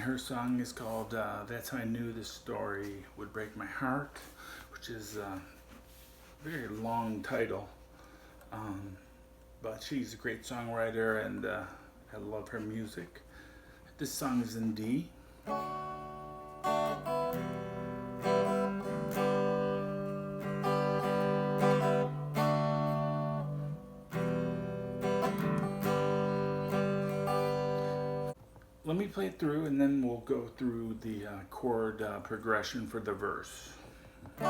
her song is called That's How I Knew This Story Would Break My Heart, which is a very long title. But she's a great songwriter, and I love her music. This song is in D. Let me play it through, and then we'll go through the chord progression for the verse. You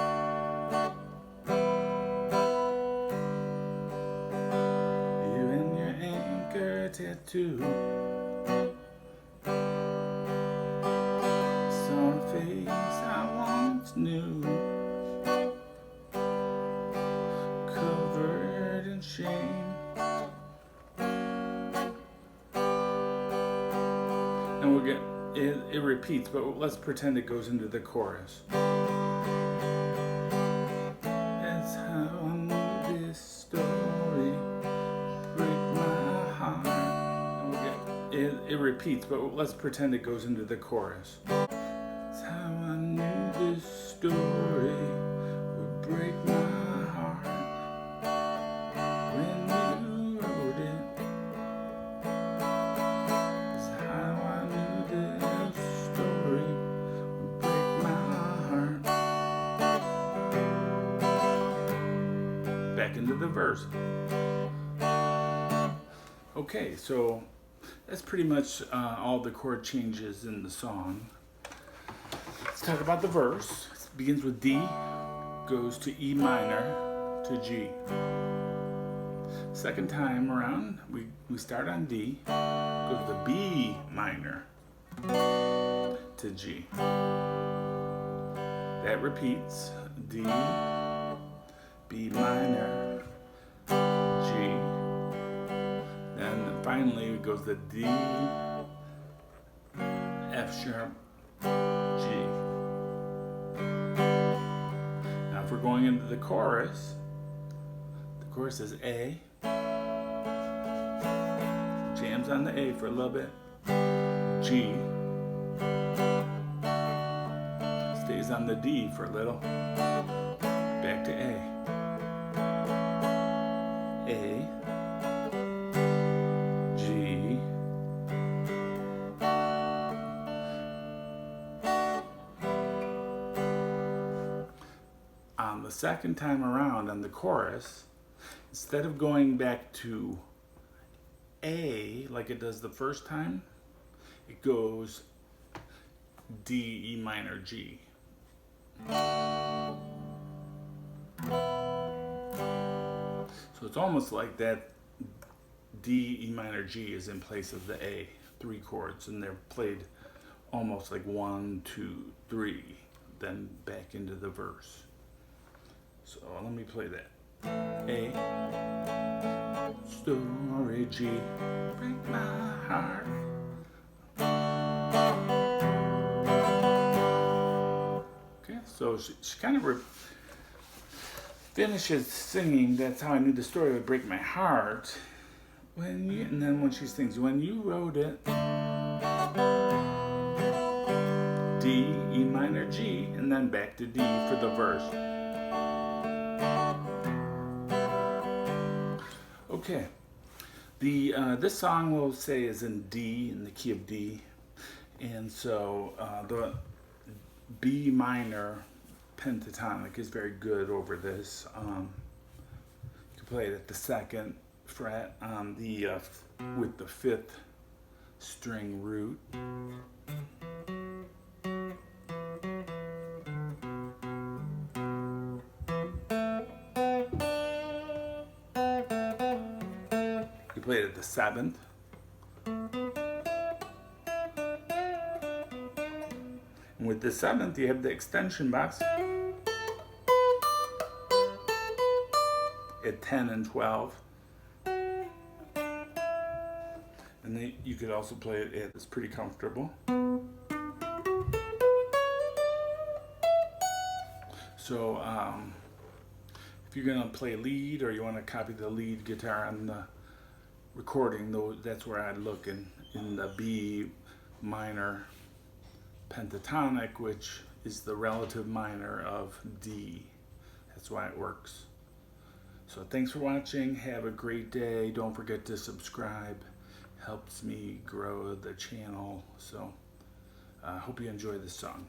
and your anchor tattoo, saw a face I once knew, covered in shame. And we'll get it repeats, but let's pretend it goes into the chorus. That's how I knew this story break my heart. And we'll get it repeats, but let's pretend it goes into the chorus. That's how I knew this story would break my heart when you wrote it. Back into the verse. Okay, so that's pretty much all the chord changes in the song. Let's talk about the verse. It begins with D, goes to E minor to G. Second time around, we start on D, goes to B minor to G. That repeats, D, B minor, G. Then finally it goes to D, F sharp, G. Now if we're going into the chorus is A. Jams on the A for a little bit. G. Stays on the D for a little. Back to A. A, G, on the second time around on the chorus, instead of going back to A like it does the first time, it goes D, E minor, G. So it's almost like that D, E minor, G is in place of the A, 3 chords, and they're played almost like 1, 2, 3, then back into the verse. So let me play that. A, story, G, break my heart. Okay, so she kind of finishes singing, that's how I knew the story would break my heart. And then when she sings, when you wrote it, D, E minor, G, and then back to D for the verse. Okay, this song we'll say is in D, in the key of D, and so the B minor pentatonic is very good over this. You can play it at the 2nd fret on the with the 5th string root. You play it at the 7th. And with the 7th, you have the extension box at 10 and 12. And then you could also play it at, it's pretty comfortable. So if you're going to play lead, or you want to copy the lead guitar on the recording, though, that's where I'd look in the B minor pentatonic, which is the relative minor of D. That's why it works. So thanks for watching. Have a great day. Don't forget to subscribe. Helps me grow the channel. So hope you enjoy this song.